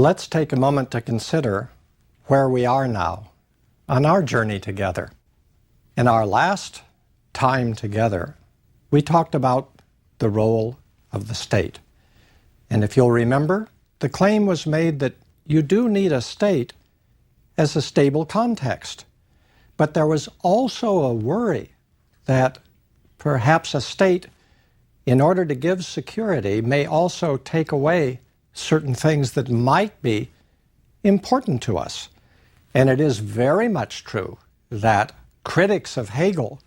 let's take a moment to consider where we are now on our journey together. In our last time together, we talked about the role of the state. And if you'll remember, the claim was made that you do need a state as a stable context. But there was also a worry that perhaps a state, in order to give security, may also take away certain things that might be important to us. And it is very much true that critics of Hegel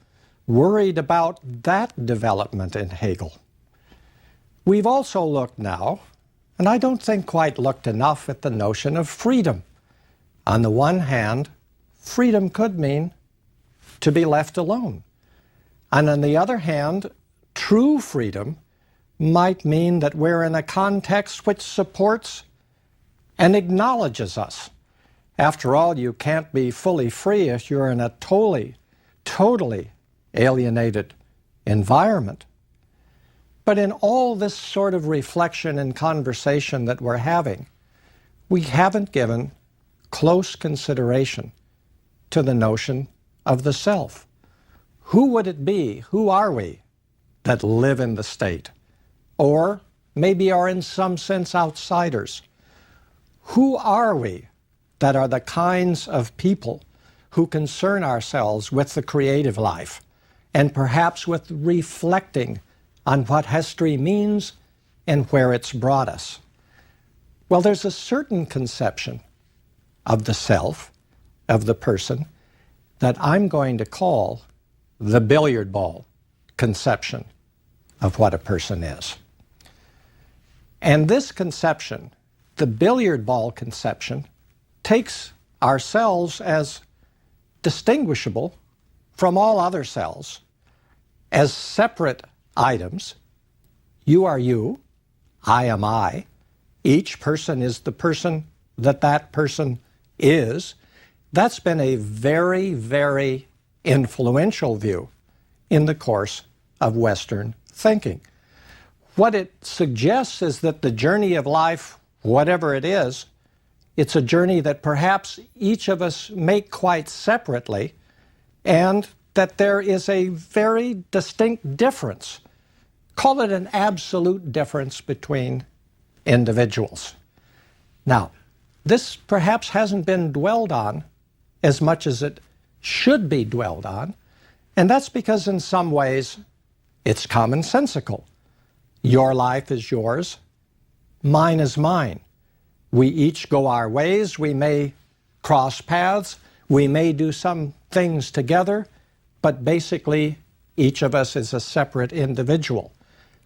worried about that development in Hegel. We've also looked now, and I don't think quite looked enough at the notion of freedom. On the one hand, freedom could mean to be left alone. And on the other hand, true freedom might mean that we're in a context which supports and acknowledges us. After all, you can't be fully free if you're in a totally alienated environment. But in all this sort of reflection and conversation that we're having, we haven't given close consideration to the notion of the self. Who would it be, who are we, that live in the state? Or maybe are in some sense outsiders? Who are we that are the kinds of people who concern ourselves with the creative life and perhaps with reflecting on what history means and where it's brought us? Well, there's a certain conception of the self, of the person, that I'm going to call the billiard ball conception of what a person is. And this conception, the billiard ball conception, takes ourselves as distinguishable from all other selves as separate items. You are you, I am I. Each person is the person that that person is. That's been a very, very influential view in the course of Western thinking. What it suggests is that the journey of life, whatever it is, it's a journey that perhaps each of us make quite separately, and that there is a very distinct difference. Call it an absolute difference between individuals. Now, this perhaps hasn't been dwelled on as much as it should be dwelled on, and that's because in some ways it's commonsensical. Your life is yours, mine is mine. We each go our ways, we may cross paths, we may do some things together, but basically each of us is a separate individual.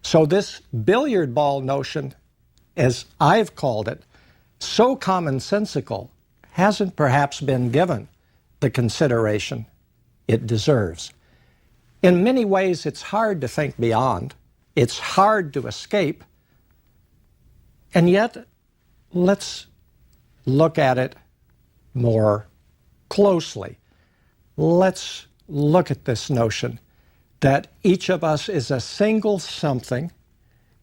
So this billiard ball notion, as I've called it, so commonsensical, hasn't perhaps been given the consideration it deserves. In many ways, it's hard to think beyond. It's hard to escape. And yet, let's look at it more closely. Let's look at this notion that each of us is a single something,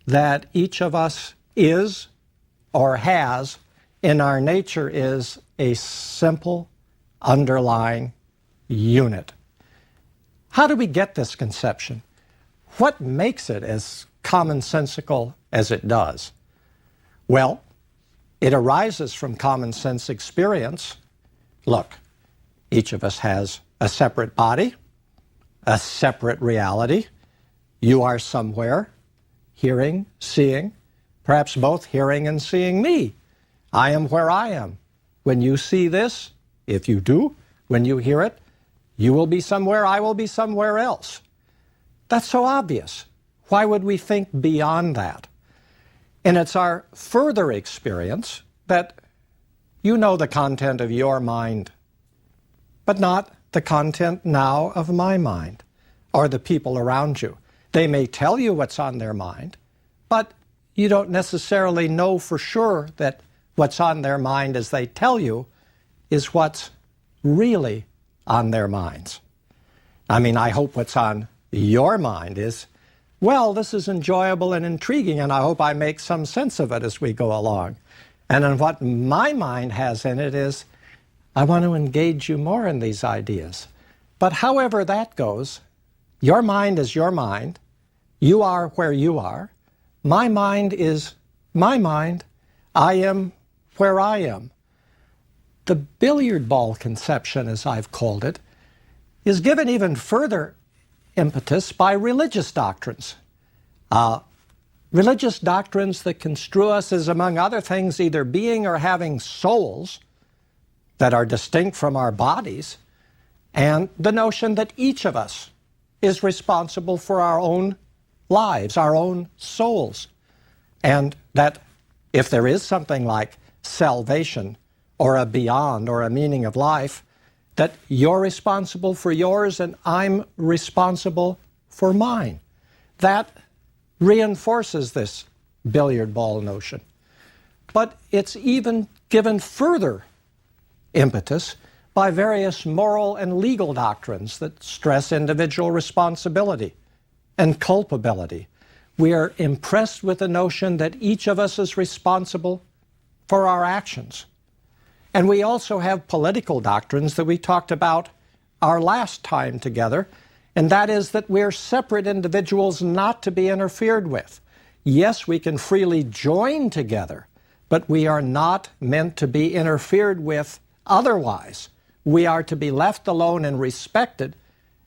that each of us is or has in our nature is a simple underlying unit. How do we get this conception? What makes it as commonsensical as it does? Well, it arises from common sense experience. Look, each of us has a separate body, a separate reality. You are somewhere, hearing, seeing, perhaps both hearing and seeing me. I am where I am. When you see this, if you do, when you hear it, you will be somewhere, I will be somewhere else. That's so obvious. Why would we think beyond that? And it's our further experience that you know the content of your mind, but not the content now of my mind or the people around you. They may tell you what's on their mind, but you don't necessarily know for sure that what's on their mind as they tell you is what's really on their minds. I mean, I hope what's on your mind is, well, this is enjoyable and intriguing, and I hope I make some sense of it as we go along. And then what my mind has in it is, I want to engage you more in these ideas. But however that goes, your mind is your mind. You are where you are. My mind is my mind. I am where I am. The billiard ball conception, as I've called it, is given even further impetus by religious doctrines. Religious doctrines that construe us as, among other things, either being or having souls that are distinct from our bodies, and the notion that each of us is responsible for our own lives, our own souls, and that if there is something like salvation or a beyond or a meaning of life, that you're responsible for yours and I'm responsible for mine. That reinforces this billiard ball notion. But it's even given further impetus by various moral and legal doctrines that stress individual responsibility and culpability. We are impressed with the notion that each of us is responsible for our actions. And we also have political doctrines that we talked about our last time together, and that is that we're separate individuals not to be interfered with. Yes, we can freely join together, but we are not meant to be interfered with otherwise. We are to be left alone and respected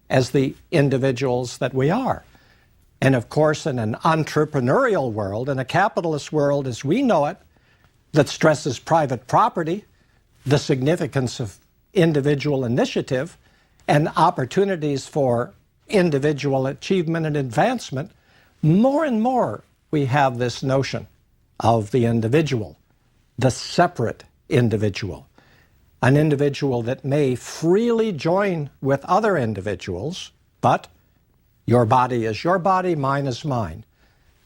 as the individuals that we are. And of course, in an entrepreneurial world, in a capitalist world as we know it, that stresses private property, the significance of individual initiative, and opportunities for individual achievement and advancement, more and more we have this notion of the individual, the separate individual, an individual that may freely join with other individuals, but your body is your body, mine is mine.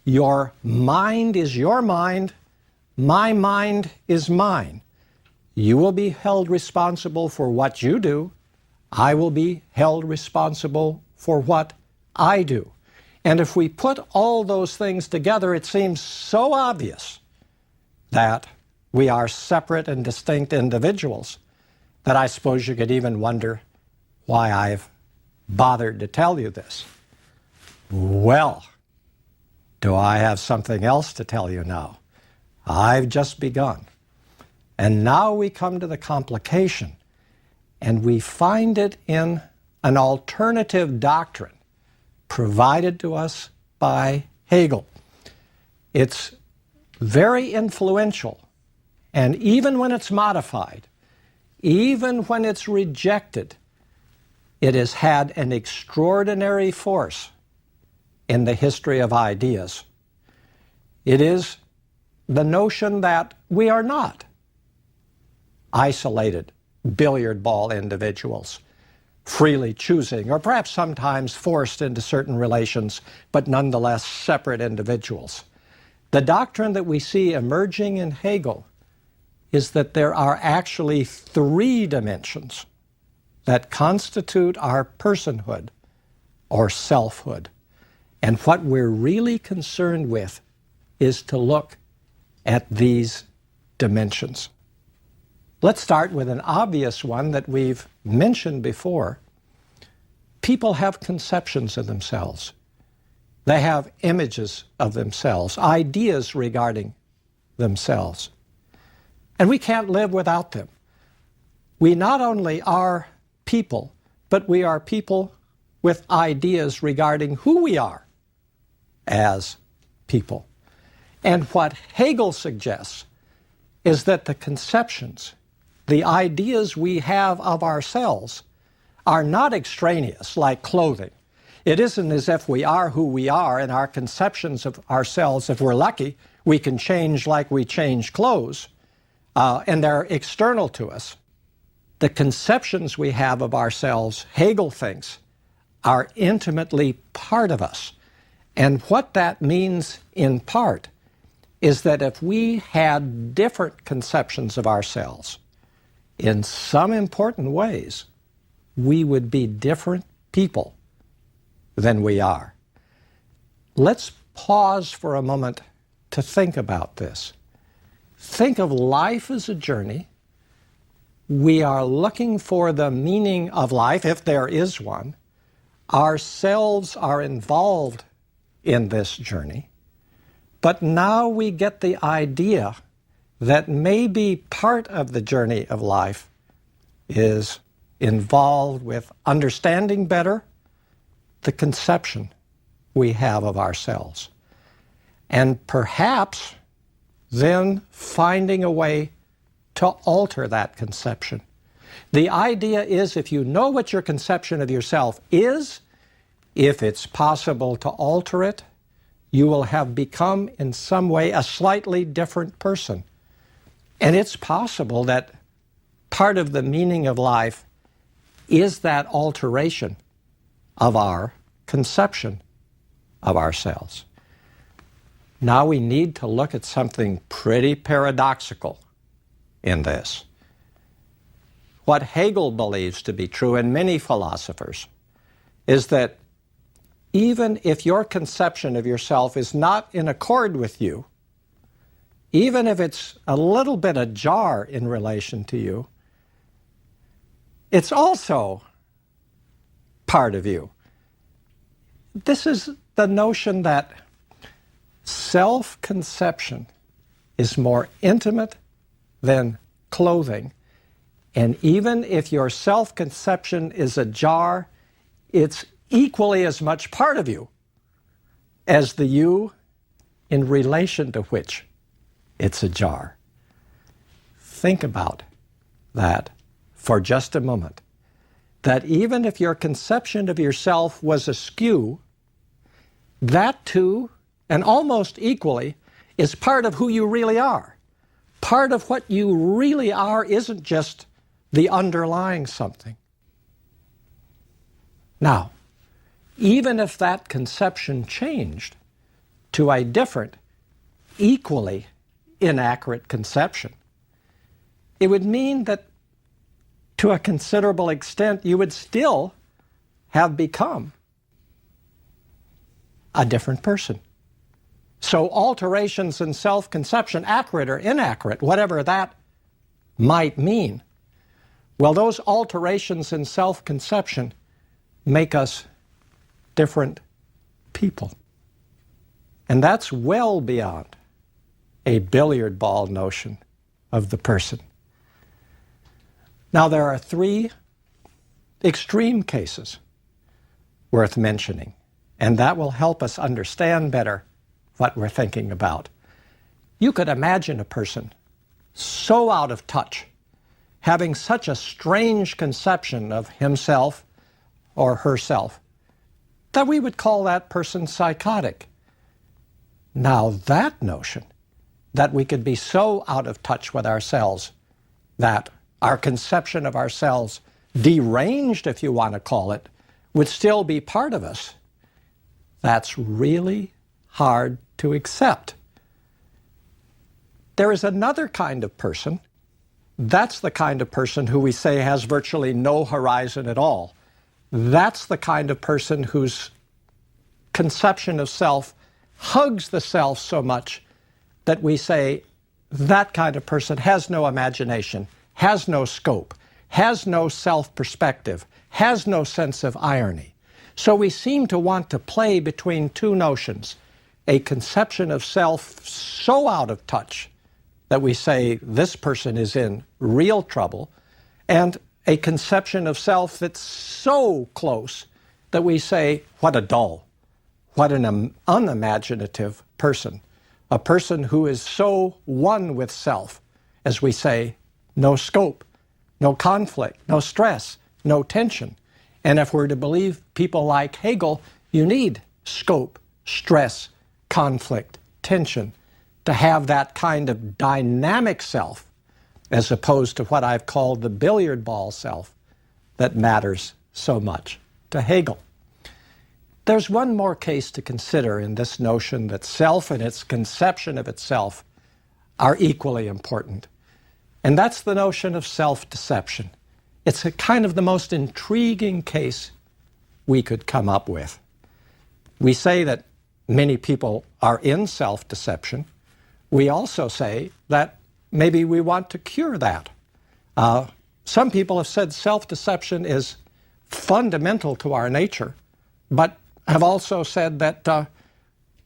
Your mind is your mind, my mind is mine. You will be held responsible for what you do. I will be held responsible for what I do. And if we put all those things together, it seems so obvious that we are separate and distinct individuals that I suppose you could even wonder why I've bothered to tell you this. Well, do I have something else to tell you now? I've just begun. And now we come to the complication, and we find it in an alternative doctrine provided to us by Hegel. It's very influential, and even when it's modified, even when it's rejected, it has had an extraordinary force in the history of ideas. It is the notion that we are not isolated billiard ball individuals, freely choosing, or perhaps sometimes forced into certain relations, but nonetheless separate individuals. The doctrine that we see emerging in Hegel is that there are actually three dimensions that constitute our personhood or selfhood. And what we're really concerned with is to look at these dimensions. Let's start with an obvious one that we've mentioned before. People have conceptions of themselves. They have images of themselves, ideas regarding themselves. And we can't live without them. We not only are people, but we are people with ideas regarding who we are as people. And what Hegel suggests is that the conceptions, the ideas we have of ourselves, are not extraneous like clothing. It isn't as if we are who we are and our conceptions of ourselves, if we're lucky, we can change like we change clothes, and they're external to us. The conceptions we have of ourselves, Hegel thinks, are intimately part of us. And what that means in part is that if we had different conceptions of ourselves, in some important ways, we would be different people than we are. Let's pause for a moment to think about this. think of life as a journey. We are looking for the meaning of life, if there is one. Ourselves are involved in this journey. But now we get the idea that maybe part of the journey of life is involved with understanding better the conception we have of ourselves. And perhaps then finding a way to alter that conception. The idea is, if you know what your conception of yourself is, if it's possible to alter it, you will have become in some way a slightly different person. And it's possible that part of the meaning of life is that alteration of our conception of ourselves. Now we need to look at something pretty paradoxical in this. What Hegel believes to be true, and many philosophers, is that even if your conception of yourself is not in accord with you, even if it's a little bit ajar in relation to you, it's also part of you. This is the notion that self-conception is more intimate than clothing. And even if your self-conception is ajar, it's equally as much part of you as the you in relation to which it's ajar. Think about that for just a moment. That even if your conception of yourself was askew, that too, and almost equally, is part of who you really are. Part of what you really are isn't just the underlying something. Now, even if that conception changed to a different, equally inaccurate conception, it would mean that to a considerable extent you would still have become a different person. So alterations in self-conception, accurate or inaccurate, whatever that might mean, well, those alterations in self-conception make us different people. And that's well beyond a billiard ball notion of the person. Now, there are three extreme cases worth mentioning, and that will help us understand better what we're thinking about. You could imagine a person so out of touch, having such a strange conception of himself or herself, that we would call that person psychotic. Now, that notion that we could be so out of touch with ourselves that our conception of ourselves, deranged if you want to call it, would still be part of us, that's really hard to accept. There is another kind of person. That's the kind of person who we say has virtually no horizon at all. That's the kind of person whose conception of self hugs the self so much that we say that kind of person has no imagination, has no scope, has no self-perspective, has no sense of irony. So we seem to want to play between two notions, a conception of self so out of touch that we say this person is in real trouble, and a conception of self that's so close that we say, what a dull, what an unimaginative person. A person who is so one with self, as we say, no scope, no conflict, no stress, no tension. And if we're to believe people like Hegel, you need scope, stress, conflict, tension to have that kind of dynamic self, as opposed to what I've called the billiard ball self that matters so much to Hegel. There's one more case to consider in this notion that self and its conception of itself are equally important. And that's the notion of self-deception. It's a kind of the most intriguing case we could come up with. We say that many people are in self-deception. We also say that maybe we want to cure that. Some people have said self-deception is fundamental to our nature, but have also said that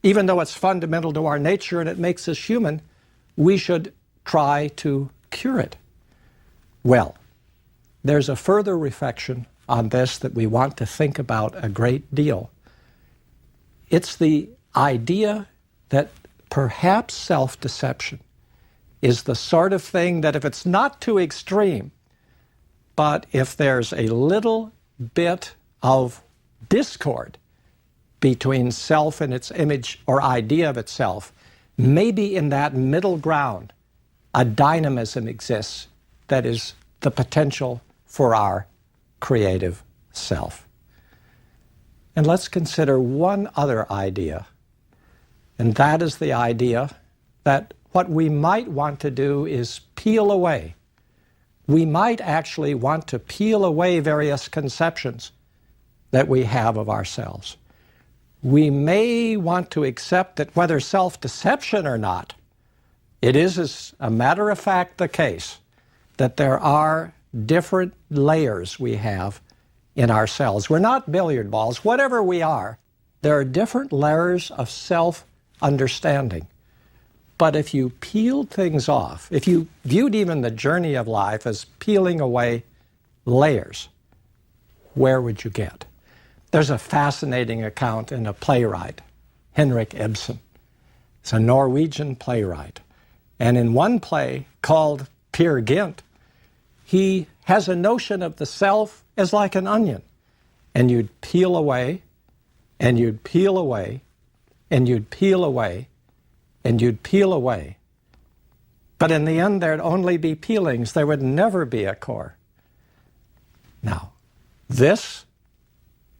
even though it's fundamental to our nature and it makes us human, we should try to cure it. Well, there's a further reflection on this that we want to think about a great deal. It's the idea that perhaps self-deception is the sort of thing that if it's not too extreme, but if there's a little bit of discord between self and its image or idea of itself, maybe in that middle ground, a dynamism exists that is the potential for our creative self. And let's consider one other idea, and that is the idea that what we might want to do is peel away. We might actually want to peel away various conceptions that we have of ourselves. We may want to accept that whether self-deception or not, it is, as a matter of fact, the case that there are different layers we have in ourselves. We're not billiard balls. Whatever we are, there are different layers of self-understanding. But if you peeled things off, if you viewed even the journey of life as peeling away layers, where would you get? There's a fascinating account in a playwright, Henrik Ibsen. It's a Norwegian playwright. And in one play called Peer Gynt, he has a notion of the self as like an onion. And you'd peel away, and you'd peel away, and you'd peel away, and you'd peel away. But in the end, there'd only be peelings. There would never be a core. Now, this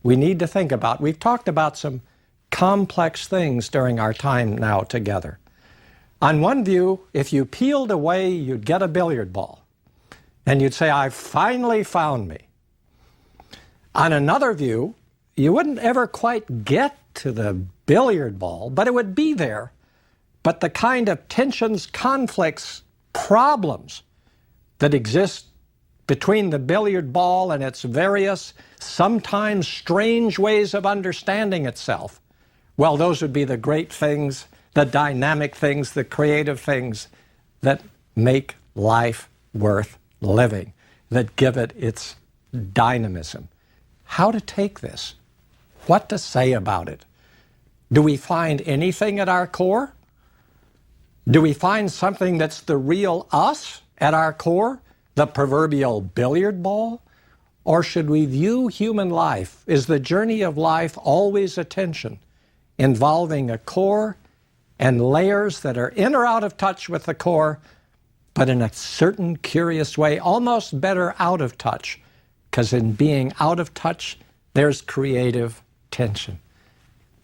we need to think about. We've talked about some complex things during our time now together. On one view, if you peeled away, you'd get a billiard ball. And you'd say, "I've finally found me." On another view, you wouldn't ever quite get to the billiard ball, but it would be there. But the kind of tensions, conflicts, problems that exist between the billiard ball and its various, sometimes strange ways of understanding itself, well, those would be the great things, the dynamic things, the creative things that make life worth living, that give it its dynamism. How to take this? What to say about it? Do we find anything at our core? Do we find something that's the real us at our core, the proverbial billiard ball? Or should we view human life? Is the journey of life always a tension involving a core and layers that are in or out of touch with the core, but in a certain curious way, almost better out of touch, because in being out of touch, there's creative tension.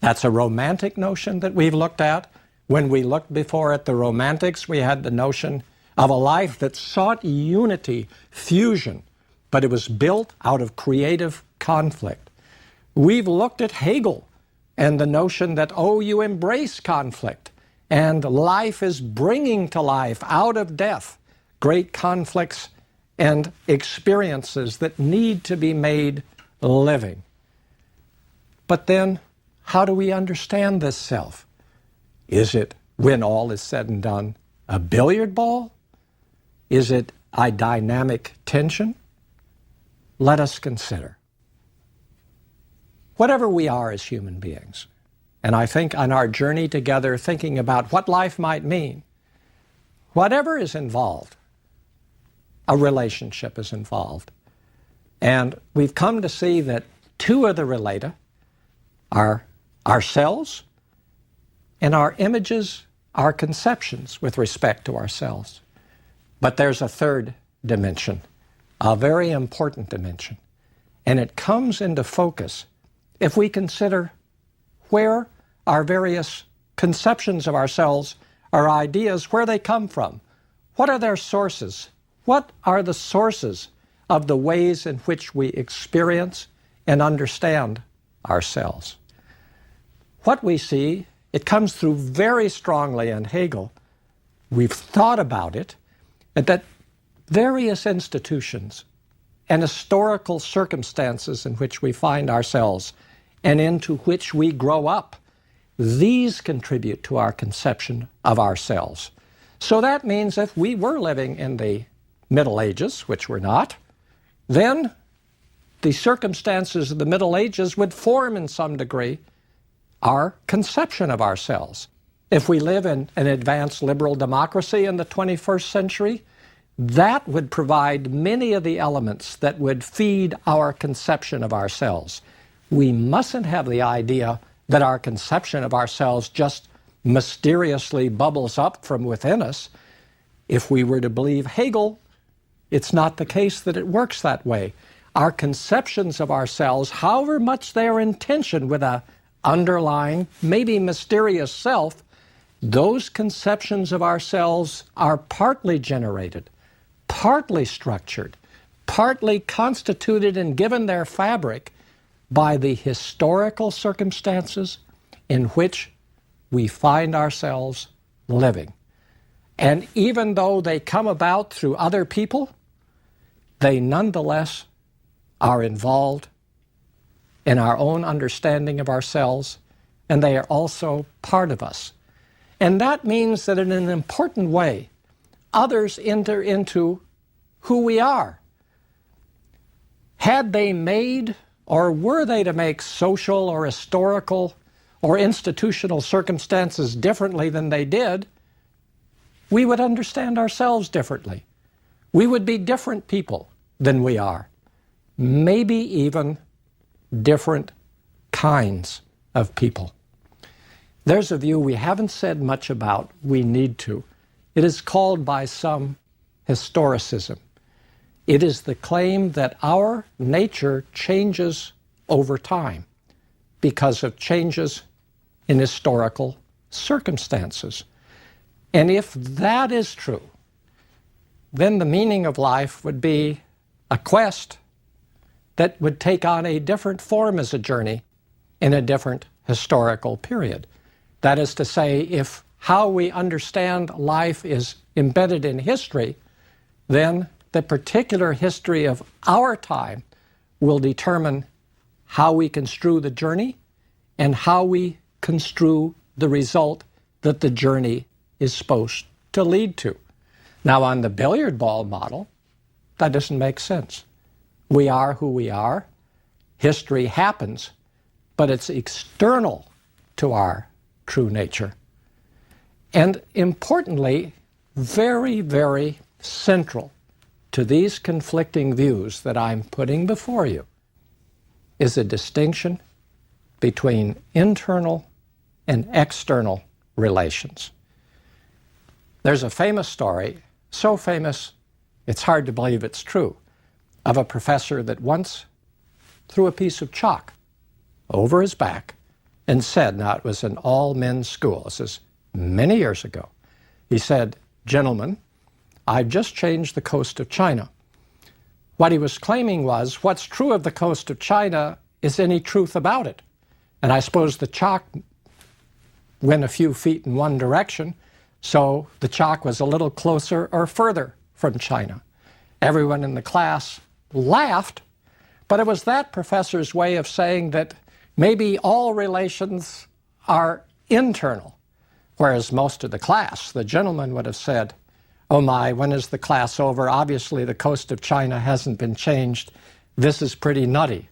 That's a romantic notion that we've looked at. When we looked before at the Romantics, we had the notion of a life that sought unity, fusion, but it was built out of creative conflict. We've looked at Hegel and the notion that, oh, you embrace conflict, and life is bringing to life out of death great conflicts and experiences that need to be made living. But then, how do we understand this self? Is it, when all is said and done, a billiard ball? Is it a dynamic tension? Let us consider. Whatever we are as human beings, and I think on our journey together thinking about what life might mean, whatever is involved, a relationship is involved. And we've come to see that two of the relata are ourselves and our images, our conceptions with respect to ourselves. But there's a third dimension, a very important dimension, and it comes into focus if we consider where our various conceptions of ourselves, our ideas, where they come from. What are their sources? What are the sources of the ways in which we experience and understand ourselves? What we see, it comes through very strongly in Hegel. We've thought about it. that various institutions and historical circumstances in which we find ourselves and into which we grow up, these contribute to our conception of ourselves. So that means if we were living in the Middle Ages, which we're not, then the circumstances of the Middle Ages would form in some degree our conception of ourselves. If we live in an advanced liberal democracy in the 21st century, that would provide many of the elements that would feed our conception of ourselves. We mustn't have the idea that our conception of ourselves just mysteriously bubbles up from within us. If we were to believe Hegel, it's not the case that it works that way. Our conceptions of ourselves, however much they are in tension with an underlying, maybe mysterious self, those conceptions of ourselves are partly generated, partly structured, partly constituted and given their fabric by the historical circumstances in which we find ourselves living. And even though they come about through other people, they nonetheless are involved in our own understanding of ourselves, and they are also part of us. And that means that in an important way, others enter into who we are. Had they made, or were they to make, social or historical or institutional circumstances differently than they did, we would understand ourselves differently. We would be different people than we are. Maybe even different kinds of people. There's a view we haven't said much about. We need to. It is called by some historicism. It is the claim that our nature changes over time because of changes in historical circumstances. And if that is true, then the meaning of life would be a quest that would take on a different form as a journey in a different historical period. That is to say, if how we understand life is embedded in history, then the particular history of our time will determine how we construe the journey and how we construe the result that the journey is supposed to lead to. Now, on the billiard ball model, that doesn't make sense. We are who we are. History happens, but it's external to our true nature. And importantly, very, very central to these conflicting views that I'm putting before you is a distinction between internal and external relations. There's a famous story, so famous it's hard to believe it's true, of a professor that once threw a piece of chalk over his back and said, now it was an all-men's school, this is many years ago, he said, "Gentlemen, I've just changed the coast of China." What he was claiming was, what's true of the coast of China is any truth about it. And I suppose the chalk went a few feet in one direction, so the chalk was a little closer or further from China. Everyone in the class laughed, but it was that professor's way of saying that maybe all relations are internal, whereas most of the class, the gentleman would have said, "Oh my, when is the class over? Obviously the coast of China hasn't been changed. This is pretty nutty."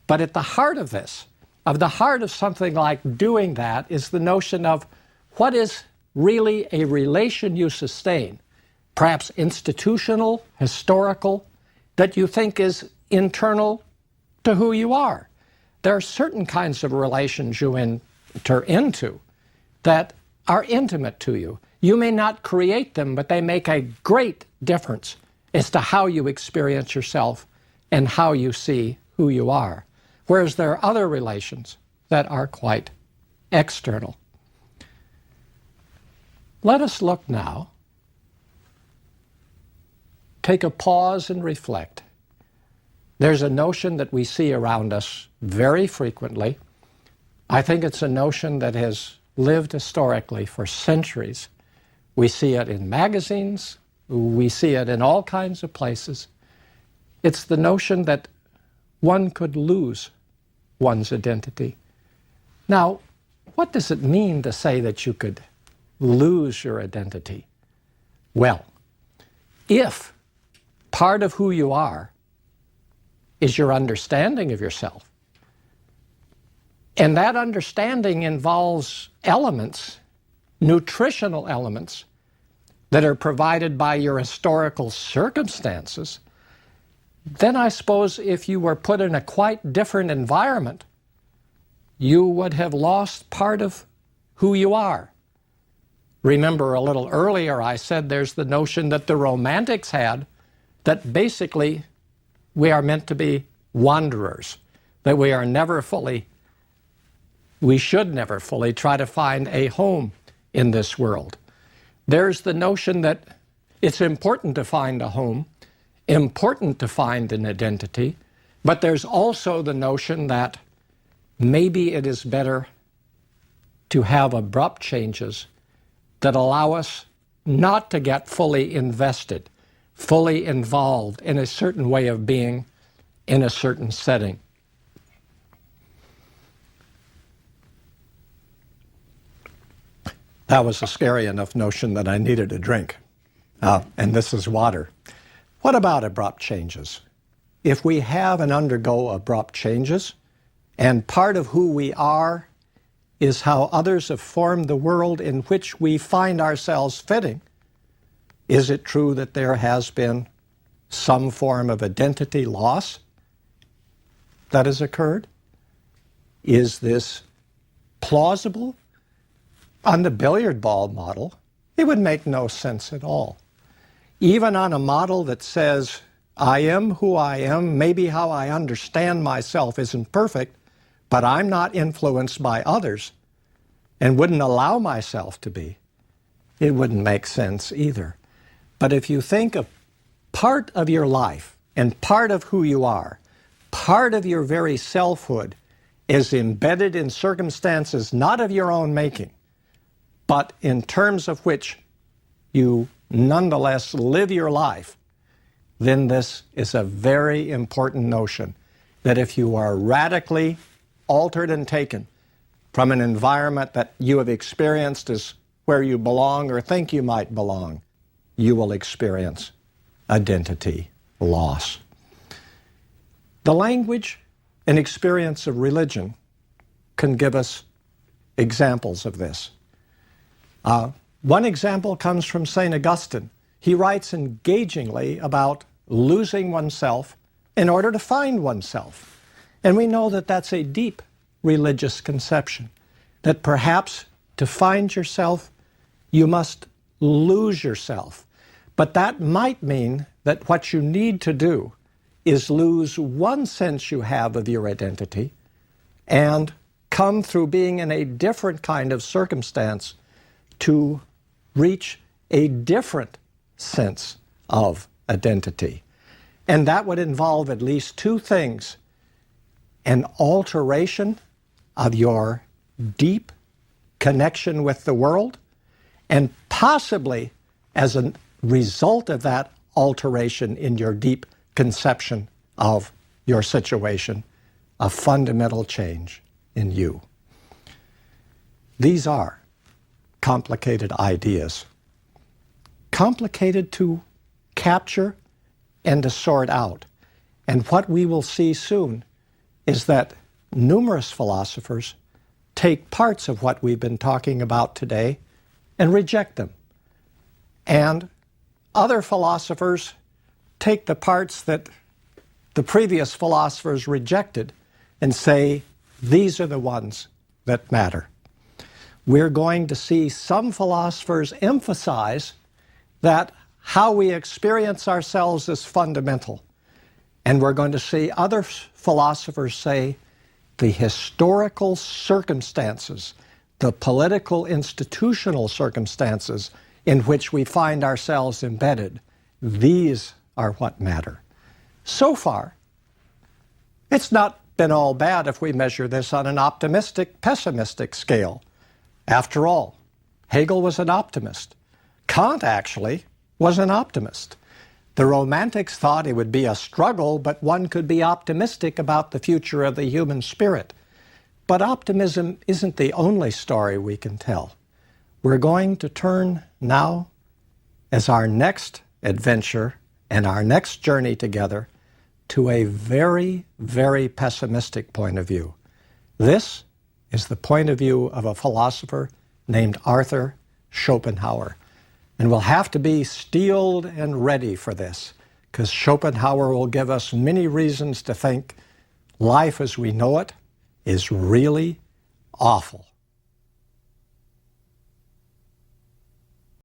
But at the heart of this, of the heart of something like doing that, is the notion of what is really a relation you sustain, perhaps institutional, historical, that you think is internal to who you are. There are certain kinds of relations you enter into that are intimate to you. You may not create them, but they make a great difference as to how you experience yourself and how you see who you are. Whereas there are other relations that are quite external. Let us look now, take a pause and reflect. There's a notion that we see around us very frequently. I think it's a notion that has lived historically for centuries. We see it in magazines, We see it in all kinds of places. It's the notion that one could lose one's identity. Now, what does it mean to say that you could lose your identity? Well, if part of who you are is your understanding of yourself, and that understanding involves elements, nutritional elements, that are provided by your historical circumstances, then I suppose if you were put in a quite different environment, you would have lost part of who you are. Remember a little earlier I said there's the notion that the Romantics had, that basically we are meant to be wanderers, that we should never fully try to find a home in this world. There's the notion that it's important to find a home, important to find an identity, but there's also the notion that maybe it is better to have abrupt changes that allow us not to get fully invested, fully involved in a certain way of being in a certain setting. That was a scary enough notion that I needed a drink. And this is water. What about abrupt changes? If we have and undergo abrupt changes, and part of who we are is how others have formed the world in which we find ourselves fitting, is it true that there has been some form of identity loss that has occurred? Is this plausible? On the billiard ball model, it would make no sense at all. Even on a model that says, I am who I am, maybe how I understand myself isn't perfect, but I'm not influenced by others and wouldn't allow myself to be, it wouldn't make sense either. But if you think of part of your life and part of who you are, part of your very selfhood is embedded in circumstances not of your own making, but in terms of which you nonetheless live your life, then this is a very important notion that if you are radically altered and taken from an environment that you have experienced as where you belong or think you might belong, you will experience identity loss. The language and experience of religion can give us examples of this. One example comes from St. Augustine. He writes engagingly about losing oneself in order to find oneself. And we know that that's a deep religious conception, that perhaps to find yourself, you must lose yourself. But that might mean that what you need to do is lose one sense you have of your identity and come through being in a different kind of circumstance to reach a different sense of identity. And that would involve at least two things: an alteration of your deep connection with the world, and possibly as a result of that alteration in your deep conception of your situation, a fundamental change in you. These are complicated ideas, complicated to capture and to sort out. And what we will see soon is that numerous philosophers take parts of what we've been talking about today and reject them. And other philosophers take the parts that the previous philosophers rejected and say, these are the ones that matter. We're going to see some philosophers emphasize that how we experience ourselves is fundamental. And we're going to see other philosophers say the historical circumstances, the political institutional circumstances in which we find ourselves embedded, these are what matter. So far, it's not been all bad if we measure this on an optimistic, pessimistic scale. After all, Hegel was an optimist. Kant actually was an optimist. The Romantics thought it would be a struggle, but one could be optimistic about the future of the human spirit. But optimism isn't the only story we can tell. We're going to turn now, as our next adventure and our next journey together, to a very, very pessimistic point of view. This is the point of view of a philosopher named Arthur Schopenhauer. And we'll have to be steeled and ready for this, because Schopenhauer will give us many reasons to think life as we know it is really awful.